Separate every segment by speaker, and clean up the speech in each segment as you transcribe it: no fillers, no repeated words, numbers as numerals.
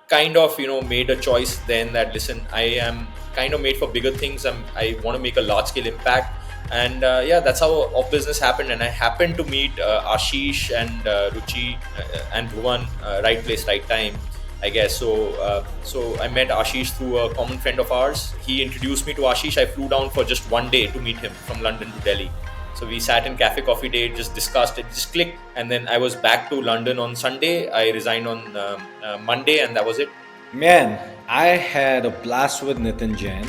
Speaker 1: kind of made a choice then that, listen, I am kind of made for bigger things. I want to make a large scale impact. And yeah, that's how Off Business happened. And I happened to meet Ashish and Ruchi and Bhuvan, right place, right time, I guess. So I met Ashish through a common friend of ours. He introduced me to Ashish. I flew down for just one day to meet him from London to Delhi. So we sat in cafe coffee day, just discussed it, just clicked. And then I was back to London on Sunday. I resigned on Monday, and that was it.
Speaker 2: Man, I had a blast with Nitin Jain.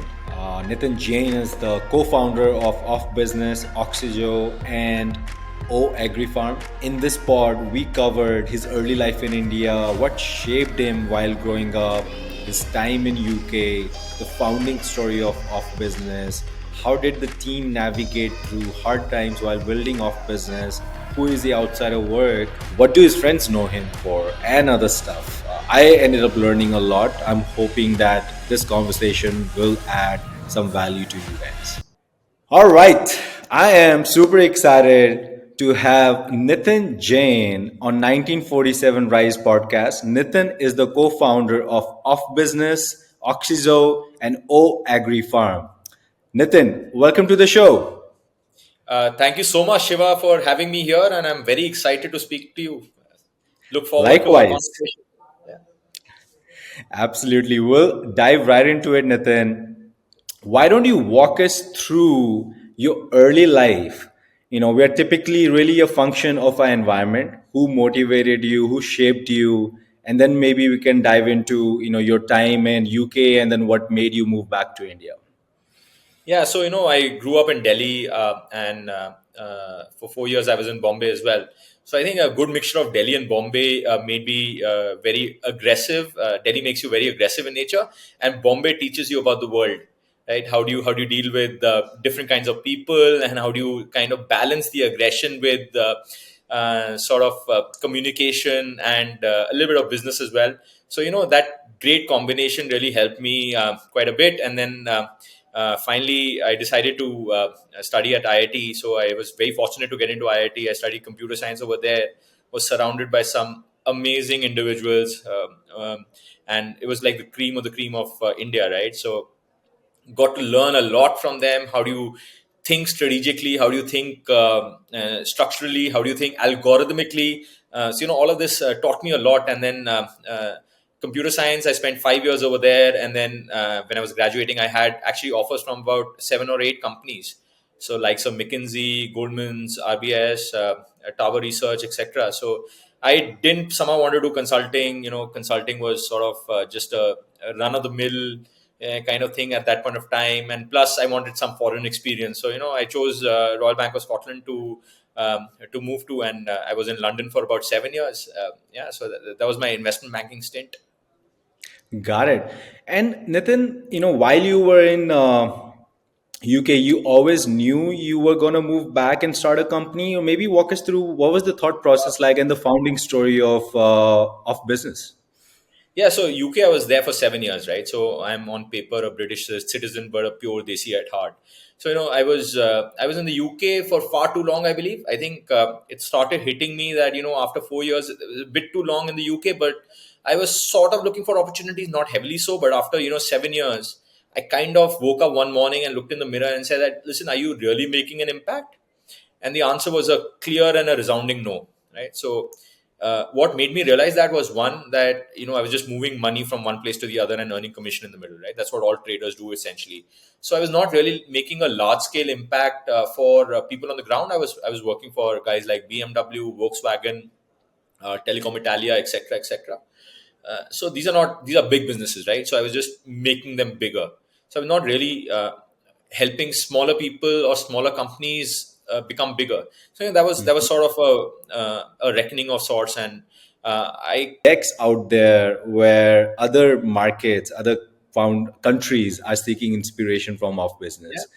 Speaker 2: Nitin Jain is the co-founder of OfBusiness, Oxyzo, and O Agri Farm. In this pod, we covered his early life in India, what shaped him while growing up, his time in UK, the founding story of OfBusiness, how did the team navigate through hard times while building OfBusiness, who is he outside of work, what do his friends know him for, and other stuff. I ended up learning a lot. I'm hoping that this conversation will add some value to you guys. All right. I am super excited to have Nitin Jain on 1947 Rise podcast. Nitin is the co-founder of OfBusiness, Oxyzo, and O Agri Farm. Nitin, welcome to the show.
Speaker 1: Thank you so much, Shiva, for having me here, and I'm very excited to speak to you. Look forward to our
Speaker 2: Likewise.
Speaker 1: conversation. Yeah.
Speaker 2: Absolutely. We'll dive right into it, Nitin. Why don't you walk us through your early life? We are typically really a function of our environment, who motivated you, who shaped you, and then maybe we can dive into, your time in UK and then what made you move back to India.
Speaker 1: Yeah, so I grew up in Delhi, and for 4 years I was in Bombay as well. So I think a good mixture of Delhi and Bombay made me very aggressive. Delhi makes you very aggressive in nature, and Bombay teaches you about the world, right? How do you deal with different kinds of people, and how do you kind of balance the aggression with sort of communication and a little bit of business as well. So that great combination really helped me quite a bit, and then. Finally, I decided to study at IIT. So I was very fortunate to get into IIT. I studied computer science over there. Was surrounded by some amazing individuals, and it was like the cream of India, right? So got to learn a lot from them. How do you think strategically? How do you think structurally? How do you think algorithmically? So all of this taught me a lot. And then computer science, I spent 5 years over there. And then when I was graduating, I had actually offers from about 7 or 8 companies. So likes of McKinsey, Goldman's, RBS, Tower Research, etc. So I didn't somehow want to do consulting. Consulting was sort of just a run of the mill kind of thing at that point of time. And plus, I wanted some foreign experience. So I chose Royal Bank of Scotland to move to, and I was in London for about 7 years. Yeah, so that was my investment banking stint.
Speaker 2: Got it. And Nitin, while you were in UK, you always knew you were going to move back and start a company, or maybe walk us through what was the thought process like and the founding story of business.
Speaker 1: Yeah, so UK, I was there for 7 years, right? So I'm on paper a British citizen, but a pure Desi at heart. So I was in the UK for far too long, I believe. I think it started hitting me that after 4 years, it was a bit too long in the UK, but I was sort of looking for opportunities, not heavily so, but after 7 years, I kind of woke up one morning and looked in the mirror and said that, listen, are you really making an impact? And the answer was a clear and a resounding no, right? So what made me realize that was, one, that I was just moving money from one place to the other and earning commission in the middle, right? That's what all traders do essentially. So I was not really making a large scale impact for people on the ground. I was working for guys like BMW, Volkswagen, Telecom Italia, etc., etc. So these are big businesses, right? So I was just making them bigger. So I'm not really helping smaller people or smaller companies become bigger. So that was sort of a reckoning of sorts. And I
Speaker 2: X out there where other markets, other found countries are seeking inspiration from off
Speaker 1: yeah,
Speaker 2: business.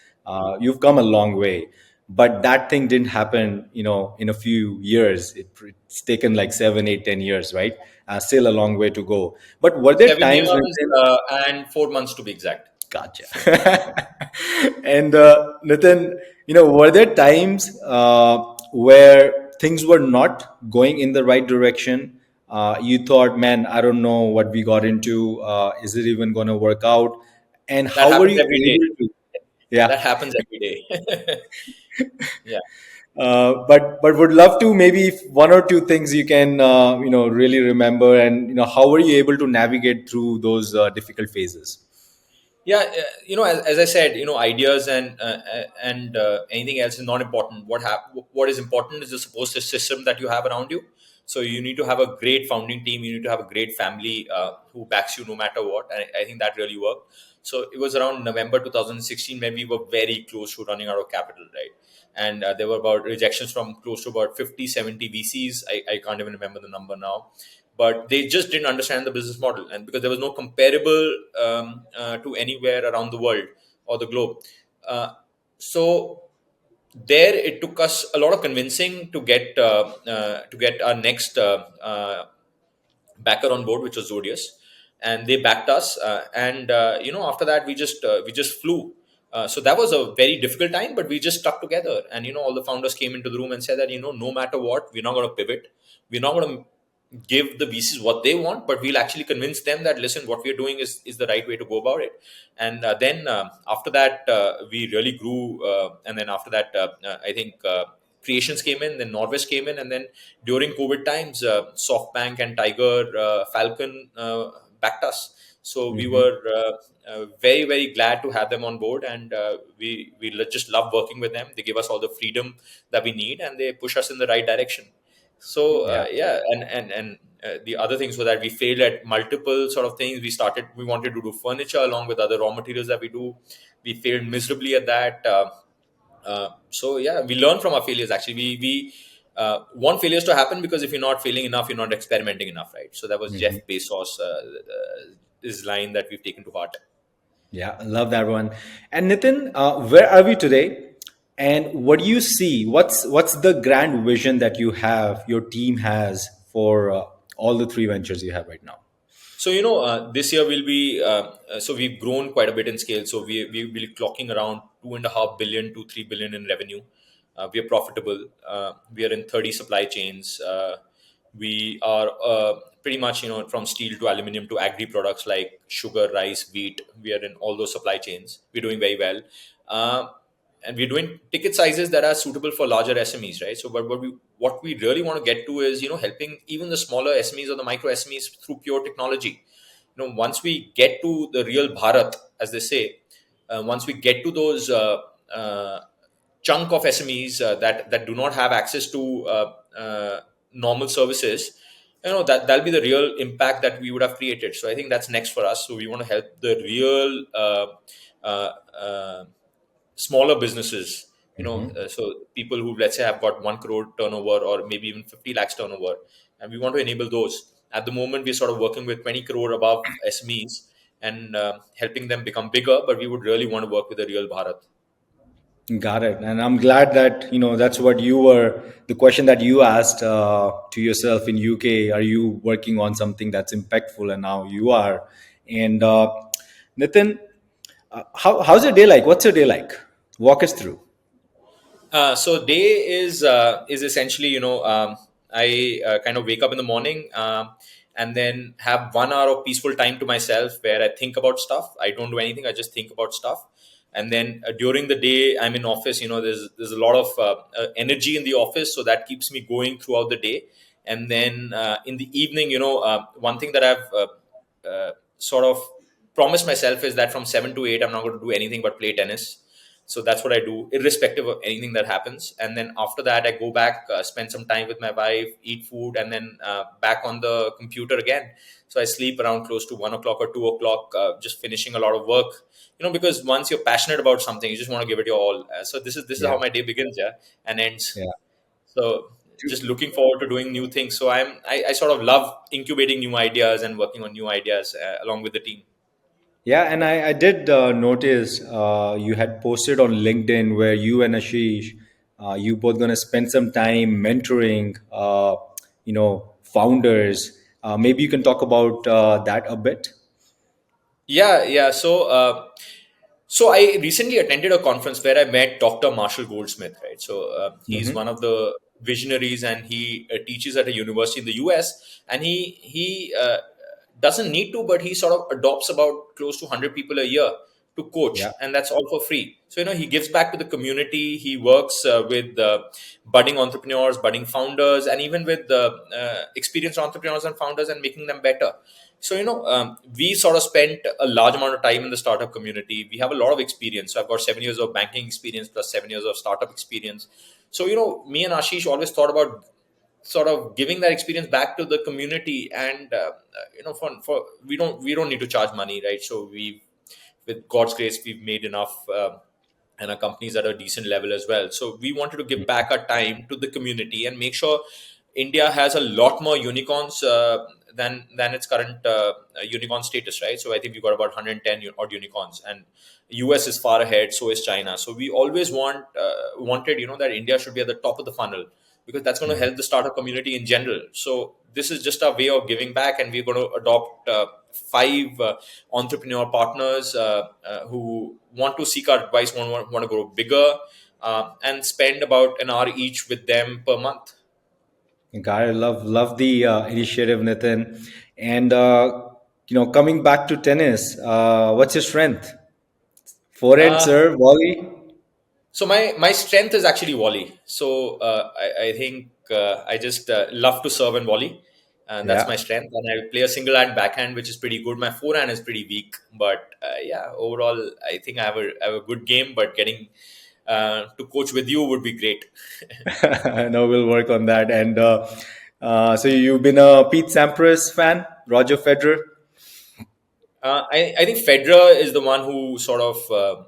Speaker 2: You've come a long way, but that thing didn't happen, in a few years. It's taken like 7, 8, 10 years, right? Still a long way to go. But were there
Speaker 1: seven
Speaker 2: times when
Speaker 1: years and 4 months to be exact.
Speaker 2: gotcha. And Nitin, were there times where things were not going in the right direction? You thought, man, I don't know what we got into. Is it even going to work out? And
Speaker 1: That
Speaker 2: how were
Speaker 1: happens
Speaker 2: you
Speaker 1: every day.
Speaker 2: able to? Yeah.
Speaker 1: That happens every day. Yeah.
Speaker 2: But would love to maybe if one or two things you can really remember, and how were you able to navigate through those difficult phases?
Speaker 1: Yeah, as I said, ideas and anything else is not important. What is important is the support system that you have around you. So you need to have a great founding team. You need to have a great family who backs you no matter what. And I think that really worked. So it was around November 2016 when we were very close to running out of capital, right? And there were about rejections from close to about 50, 70 VCs. I can't even remember the number now, but they just didn't understand the business model, and because there was no comparable to anywhere around the world or the globe. Uh, so there it took us a lot of convincing to get our next backer on board, which was Zodius, and they backed us. And after that, we just flew. So that was a very difficult time, but we just stuck together. And all the founders came into the room and said that no matter what, we're not going to pivot. We're not going to give the VCs what they want, but we'll actually convince them that listen, what we're doing is the right way to go about it. And then after that, we really grew. And then after that, I think Creations came in, then Norwest came in, and then during COVID times, SoftBank and Tiger Falcon backed us. So we
Speaker 2: Hmm.
Speaker 1: were very very glad to have them on board, and we just love working with them. They give us all the freedom that we need, and they push us in the right direction. So
Speaker 2: Yeah.
Speaker 1: yeah, and the other things were that we failed at multiple sort of things. We wanted to do furniture along with other raw materials that we do. We failed miserably at that. So yeah, we learn from our failures. Actually, we want failures to happen, because if you're not failing enough, you're not experimenting enough, right? So that was Jeff
Speaker 2: Hmm.
Speaker 1: Bezos' his line that we've taken to heart.
Speaker 2: Yeah, I love that one. And Nitin, where are we today? And what do you see? What's the grand vision that you have, your team has for all the three ventures you have right now?
Speaker 1: So this year will be so we've grown quite a bit in scale. So we will be clocking around 2.5 billion to 3 billion in revenue. We are profitable. We are in 30 supply chains. We are pretty much from steel to aluminum to agri products like sugar, rice, wheat. We are in all those supply chains. We're doing very well. Uh, and we're doing ticket sizes that are suitable for larger SMEs, right? So, but what we really want to get to is helping even the smaller SMEs or the micro SMEs through pure technology. Once we get to the real Bharat, as they say, once we get to those chunk of SMEs that do not have access to normal services, that'll be the real impact that we would have created. So I think that's next for us. So we want to help the real uh, uh, smaller businesses, so people who, let's say, have got 1 crore turnover or maybe even 50 lakhs turnover, and we want to enable those. At the moment, we're sort of working with 20 crore above SMEs and helping them become bigger, but we would really want to work with the real Bharat.
Speaker 2: Got it. And I'm glad that, that's what you were, the question that you asked to yourself in UK, are you working on something that's impactful? And now you are. And Nitin, how's your day like? What's your day like? Walk us through.
Speaker 1: So day is essentially, I kind of wake up in the morning, and then have 1 hour of peaceful time to myself where I think about stuff. I don't do anything. I just think about stuff. And then during the day, I'm in office. There's a lot of energy in the office, so that keeps me going throughout the day. And then in the evening, one thing that I've sort of promised myself is that from 7 to 8, I'm not going to do anything but play tennis. So that's what I do, irrespective of anything that happens. And then after that, I go back, spend some time with my wife, eat food, and then back on the computer again. So I sleep around close to 1 o'clock or 2 o'clock, just finishing a lot of work. Because once you're passionate about something, you just want to give it your all. So this is how
Speaker 2: Yeah.
Speaker 1: my day begins, yeah, and ends.
Speaker 2: Yeah.
Speaker 1: So just looking forward to doing new things. So I sort of love incubating new ideas and working on new ideas along with the team.
Speaker 2: Yeah, and I did notice you had posted on LinkedIn where you and Ashish, you both going to spend some time mentoring, founders. Maybe you can talk about that a bit.
Speaker 1: Yeah, yeah. So I recently attended a conference where I met Dr. Marshall Goldsmith, right? So he's
Speaker 2: Hmm.
Speaker 1: one of the visionaries, and he teaches at a university in the US, and he doesn't need to, but he sort of adopts about close to 100 people a year to
Speaker 2: Yeah.
Speaker 1: coach, and that's all for free. So he gives back to the community. He works with budding entrepreneurs, budding founders, and even with experienced entrepreneurs and founders, and making them better. So we sort of spent a large amount of time in the startup community. We have a lot of experience. So I've got 7 years of banking experience plus 7 years of startup experience. So me and Ashish always thought about sort of giving that experience back to the community, and for we don't need to charge money, right? So we, with God's grace, we've made enough, and our companies at a decent level as well. So we wanted to give back our time to the community and make sure India has a lot more unicorns than its current unicorn status, right? So I think we've got about 110 odd unicorns, and US is far ahead. So is China. So we always wanted that India should be at the top of the funnel, because that's going to help the startup community in general. So this is just our way of giving back, and we're going to adopt five entrepreneur partners who want to seek our advice, want to grow bigger, and spend about an hour each with them per month.
Speaker 2: Got it. Love the initiative, Nitin. And coming back to tennis, what's your strength? Forehand
Speaker 1: Uh,
Speaker 2: serve, volley.
Speaker 1: so my strength is actually volley. So I think I just love to serve and volley, and that's my
Speaker 2: Yeah.
Speaker 1: strength. And I play a single hand backhand, which is pretty good. My forehand is pretty weak, but yeah, overall I think I have a good game. But getting to coach with you would be great.
Speaker 2: No, we'll work on that. And so you've been a Pete Sampras fan, Roger Federer.
Speaker 1: I think Federer is the one who sort of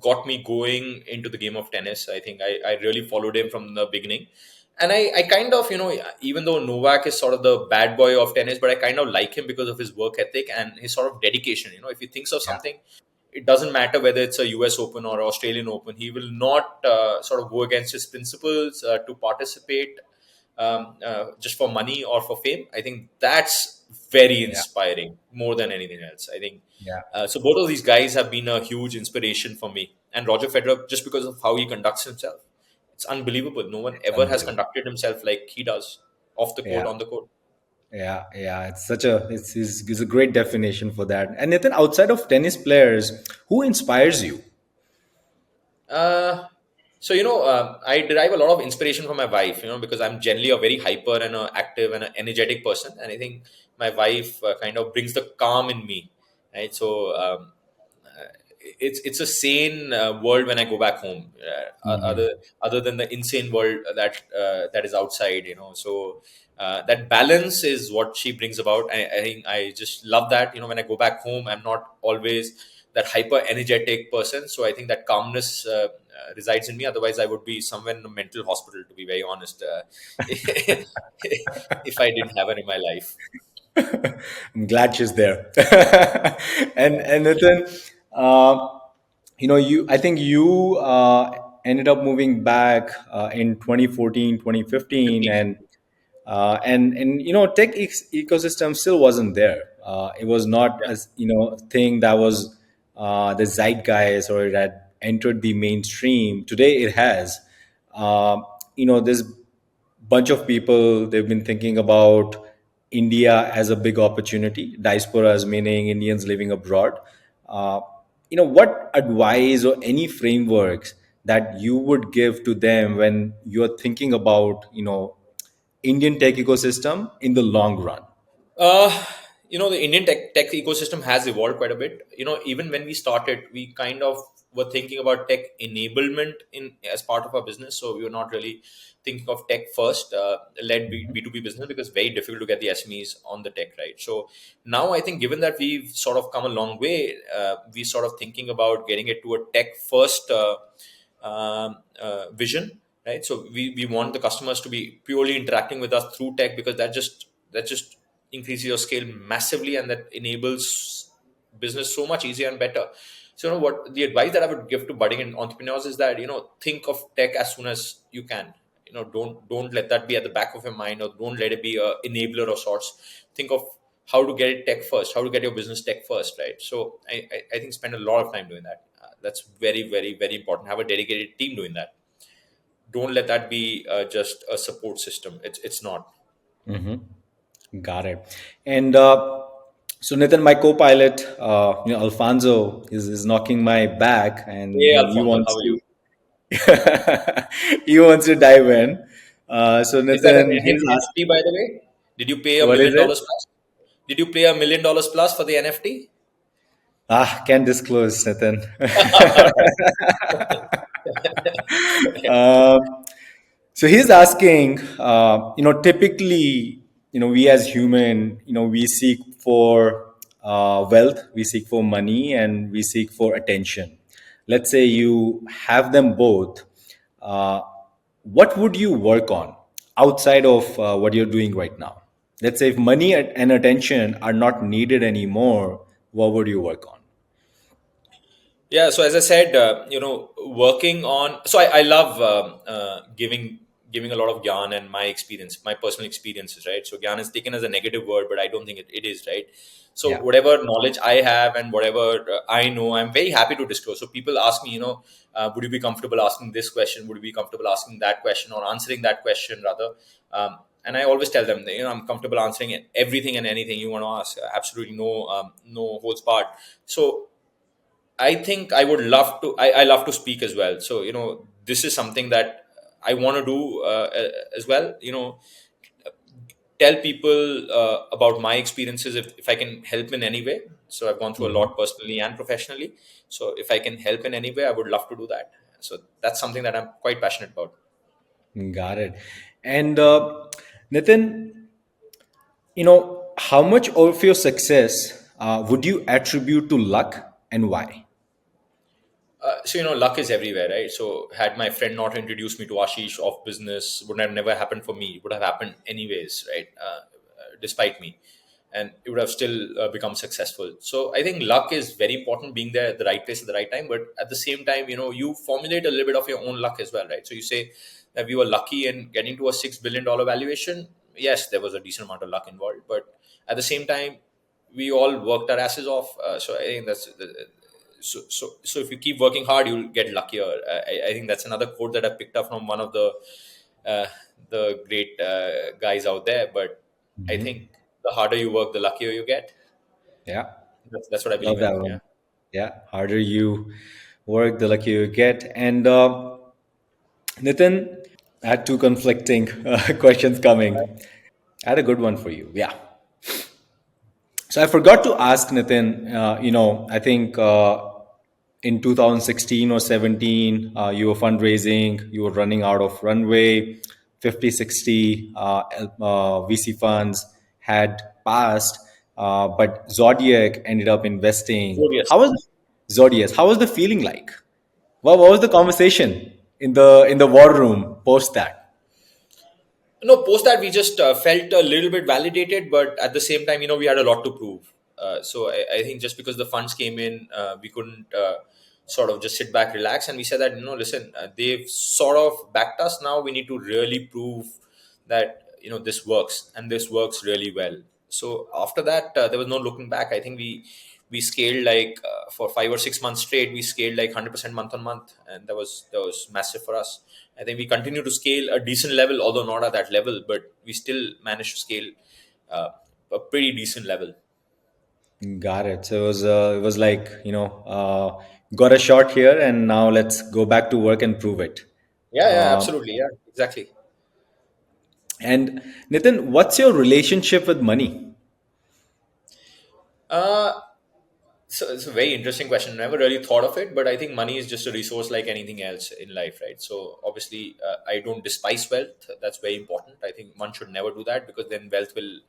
Speaker 1: got me going into the game of tennis. I think I really followed him from the beginning. And I kind of, even though Novak is sort of the bad boy of tennis, but I kind of like him because of his work ethic and his sort of dedication. If he thinks of
Speaker 2: Yeah.
Speaker 1: something, it doesn't matter whether it's a US Open or Australian Open. He will not sort of go against his principles to participate just for money or for fame. I think that's very
Speaker 2: Yeah.
Speaker 1: inspiring more than anything else. I think
Speaker 2: Yeah.
Speaker 1: so. Both of these guys have been a huge inspiration for me. And Roger Federer, just because of how he conducts himself, it's unbelievable. No one
Speaker 2: It's
Speaker 1: ever has
Speaker 2: unbelievable.
Speaker 1: conducted himself like he does, off the court,
Speaker 2: Yeah.
Speaker 1: on the court.
Speaker 2: Yeah, yeah, it's a great definition for that. And Nathan, outside of tennis players, who inspires you?
Speaker 1: Uh, so I derive a lot of inspiration from my wife. Because I'm generally a very hyper and a active and an energetic person, and I think my wife kind of brings the calm in me, right? So it's a sane world when I go back home, other than the insane world that is outside. So that balance is what she brings about. I think I just love that. When I go back home, I'm not always that hyper energetic person. So I think that calmness resides in me. Otherwise, I would be somewhere in a mental hospital, to be very honest, if I didn't have her in my life.
Speaker 2: I'm glad she's there. And Nathan, uh, you I think you ended up moving back in 2014, 2015,
Speaker 1: 15.
Speaker 2: and tech ecosystem still wasn't there. It was not
Speaker 1: Yeah.
Speaker 2: as thing that was the zeitgeist, or it had entered the mainstream. Today it has. There's bunch of people, they've been thinking about India as a big opportunity, diaspora as meaning Indians living abroad. uh, what advice or any frameworks that you would give to them when you're thinking about Indian tech ecosystem in the long run?
Speaker 1: Uh, the Indian tech ecosystem has evolved quite a bit. Even when we started, we kind of were thinking about tech enablement in as part of our business. So we were not really thinking of tech first, led B2B business, because it's very difficult to get the SMEs on the tech, right? So now I think, given that we've sort of come a long way, we sort of thinking about getting it to a tech first vision, right? So we want the customers to be purely interacting with us through tech, because that just increases your scale massively, and that enables business so much easier and better. So what the advice that I would give to budding entrepreneurs is that think of tech as soon as you can. Don't let that be at the back of your mind, or don't let it be a enabler of sorts. Think of how to get it tech first, how to get your business tech first, right? So I think spend a lot of time doing that. That's very, very, very important. Have a dedicated team doing that. don't let that be just a support system. It's not.
Speaker 2: Got it. And so, Nitin, my co-pilot, Alfonso, is knocking my back, and
Speaker 1: Hey,
Speaker 2: he
Speaker 1: Alfonso, how
Speaker 2: wants
Speaker 1: are
Speaker 2: to
Speaker 1: you?
Speaker 2: he wants to dive in. So,
Speaker 1: Is that an
Speaker 2: Nitin, he's asked,
Speaker 1: NFT, by the way? Did you pay a
Speaker 2: what is
Speaker 1: million
Speaker 2: it?
Speaker 1: dollars plus? Did you pay $1 million plus for the NFT?
Speaker 2: Can't disclose, Nitin.
Speaker 1: All right.
Speaker 2: Um, So he's asking, typically, we as human, we seek for wealth, we seek for money, and we seek for attention. Let's say you have them both. Uh, what would you work on outside of what you're doing right now? Let's say if money and attention are not needed anymore, what would you work on?
Speaker 1: Yeah, so as I said, working on. So I love giving a lot of gyan and my experience, my personal experiences, right? So gyan is taken as a negative word, but I don't think it is, right? So
Speaker 2: Yeah.
Speaker 1: whatever knowledge I have and whatever I know, I'm very happy to disclose. So people ask me, would you be comfortable asking this question? Would you be comfortable asking that question or answering that question rather? And I always tell them that, I'm comfortable answering everything and anything you want to ask. Absolutely no holds barred. So I think I would love to. I love to speak as well. So this is something that I want to do as well. Tell people about my experiences if I can help in any way. So I've gone through a lot personally and professionally. So if I can help in any way, I would love to do that. So that's something that I'm quite passionate about.
Speaker 2: Got it. And Nitin, how much of your success would you attribute to luck and why?
Speaker 1: So luck is everywhere, right? So had my friend not introduced me to Ashish of business, would have never happened for me. It would have happened anyways, right? Despite me, and it would have still become successful. So I think luck is very important, being there at the right place at the right time. But at the same time, you formulate a little bit of your own luck as well, right? So you say that we were lucky in getting to a $6 billion valuation. Yes, there was a decent amount of luck involved, but at the same time, we all worked our asses off. So I think so if you keep working hard, you'll get luckier. I think that's another quote that I picked up from one of uh, the great guys out there. But I think the harder you work, the luckier you get.
Speaker 2: Yeah,
Speaker 1: That's what I believe
Speaker 2: love
Speaker 1: in.
Speaker 2: that
Speaker 1: Yeah.
Speaker 2: one. Yeah, harder you work, the luckier you get. And Nitin, I had two conflicting questions coming. I had a good one for you. Yeah. So I forgot to ask Nitin. I think in 2016 or 17, you were fundraising, you were running out of runway, 50, 60 VC funds had passed, but Zodiac ended up investing.
Speaker 1: Zodius.
Speaker 2: How was Zodius? How was the feeling like? What was the conversation in the war room post that?
Speaker 1: No, post that we just felt a little bit validated, but at the same time, we had a lot to prove. So I think just because the funds came in, we couldn't sort of just sit back, relax, and we said that listen, they've sort of backed us. Now we need to really prove that this works and this works really well. So after that, there was no looking back. I think we scaled like for 5 or 6 months straight. We scaled like 100% month on month, and that was massive for us. I think we continue to scale a decent level, although not at that level, but we still managed to scale uh, a pretty decent level.
Speaker 2: Got it. So it was like, got a shot here and now let's go back to work and prove it.
Speaker 1: Yeah, yeah, absolutely, yeah, exactly.
Speaker 2: And Nitin, what's your relationship with money?
Speaker 1: Uh, so it's a very interesting question. Never really thought of it, but I think money is just a resource like anything else in life, right? So obviously, I don't despise wealth. That's very important. I think one should never do that because then wealth will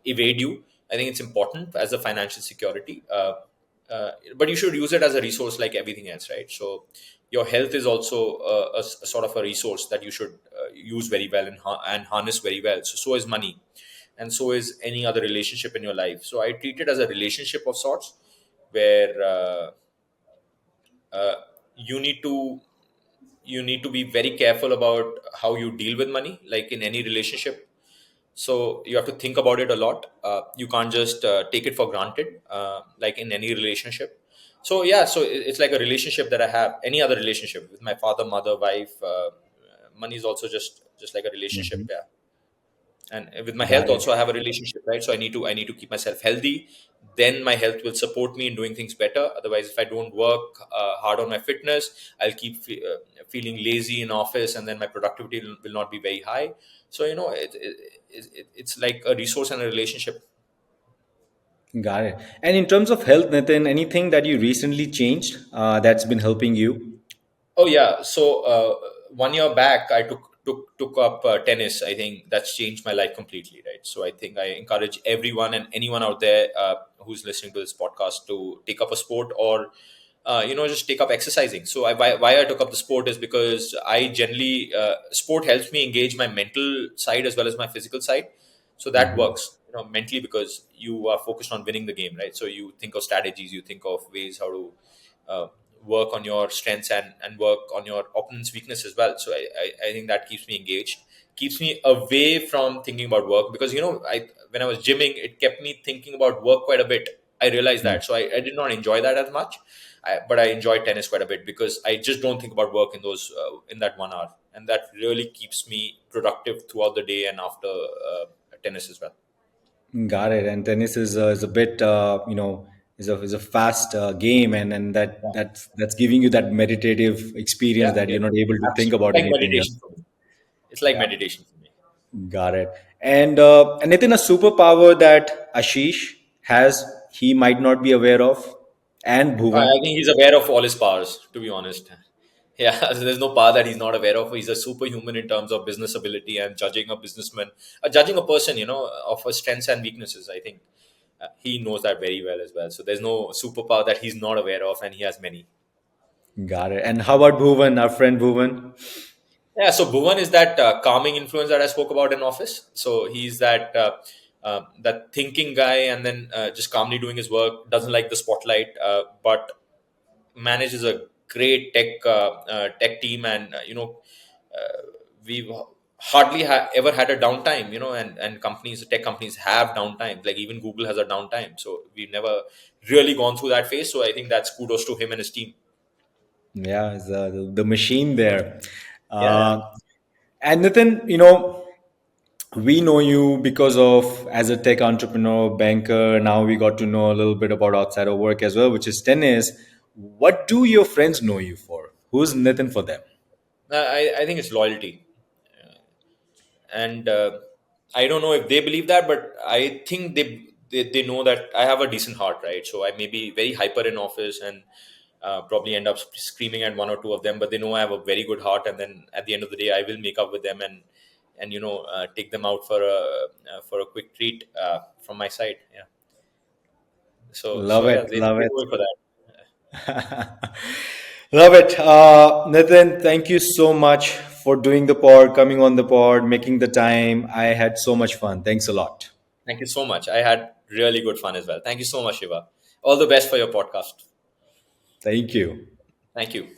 Speaker 1: evade you. I think it's important as a financial security, but you should use it as a resource like everything else, right? So your health is also a sort of a resource that you should use very well and harness very well. So is money, and so is any other relationship in your life. So I treat it as a relationship of sorts where uh, you need to you need to be very careful about how you deal with money, like in any relationship. So you have to think about it a lot. You can't just take it for granted, like in any relationship. So yeah, so it's like a relationship that I have, any other relationship with my father, mother, wife, money is also just like a relationship.
Speaker 2: Mhm.
Speaker 1: Yeah. And with my health
Speaker 2: Got it.
Speaker 1: also, I have a relationship, right? So I need to keep myself healthy. Then my health will support me in doing things better. Otherwise, if I don't work hard on my fitness, I'll keep feeling lazy in office, and then my productivity will not be very high. So it's like a resource and a relationship.
Speaker 2: Got it. And in terms of health, Nathan, anything that you recently changed that's been helping you?
Speaker 1: Oh yeah. So 1 year back, I took up tennis. I think that's changed my life completely, right? So I think I encourage everyone and anyone out there who's listening to this podcast to take up a sport, or just take up exercising. So why I took up the sport is because I generally sport helps me engage my mental side as well as my physical side. So that works, mentally, because you are focused on winning the game, right? So you think of strategies, you think of ways how to uh, work on your strengths, and work on your opponent's weakness as well. So I think that keeps me engaged, keeps me away from thinking about work, because I when I was gymming, it kept me thinking about work quite a bit. I realized that, so I did not enjoy that as much. But I enjoy tennis quite a bit because I just don't think about work in those in that 1 hour, and that really keeps me productive throughout the day and after tennis as well.
Speaker 2: Got it. And tennis is a bit is a fast game, and
Speaker 1: Yeah,
Speaker 2: that's giving you that meditative experience
Speaker 1: yeah,
Speaker 2: that
Speaker 1: yeah.
Speaker 2: you're not able to think
Speaker 1: Absolutely,
Speaker 2: about
Speaker 1: like
Speaker 2: anything else.
Speaker 1: meditation for me. It's like
Speaker 2: Yeah,
Speaker 1: meditation for me.
Speaker 2: got it. And Nitin, a superpower that Ashish has, he might not be aware of, and
Speaker 1: I
Speaker 2: Bhuvan.
Speaker 1: think he's aware of all his powers, to be honest. Yeah, so there's no power that he's not aware of. He's a superhuman in terms of business ability and judging a businessman, judging a person, of his strengths and weaknesses. I think he knows that very well as well. So there's no superpower that he's not aware of, and he has many.
Speaker 2: Got it. And how about Bhuvan, our friend Bhuvan?
Speaker 1: Yeah, so Bhuvan is that calming influence that I spoke about in office. So he's that thinking guy, and then just calmly doing his work. Doesn't like the spotlight, but manages a great tech team, and we've hardly ever had a downtime. And tech companies have downtime. Like even Google has a downtime. So we've never really gone through that phase. So I think that's kudos to him and his team.
Speaker 2: Yeah, is the machine there.
Speaker 1: Yeah, yeah.
Speaker 2: Uh, and Nitin, we know you because of as a tech entrepreneur, banker. Now we got to know a little bit about outside of work as well, which is tennis. What do your friends know you for? Who's Nitin for them?
Speaker 1: I think it's loyalty, and I don't know if they believe that, but I think they know that I have a decent heart, right? So I may be very hyper in office, and probably end up screaming at one or two of them, but they know I have a very good heart, and then at the end of the day I will make up with them, and take them out for a quick treat from my side. Yeah. So
Speaker 2: Love
Speaker 1: yeah,
Speaker 2: it, love
Speaker 1: they
Speaker 2: it.
Speaker 1: know it for that.
Speaker 2: Love it. Nathan, thank you so much for doing the pod, coming on the pod, making the time. I had so much fun. Thanks a lot.
Speaker 1: Thank you so much. I had really good fun as well. Thank you so much, Shiva. All the best for your podcast.
Speaker 2: Thank you.
Speaker 1: Thank you.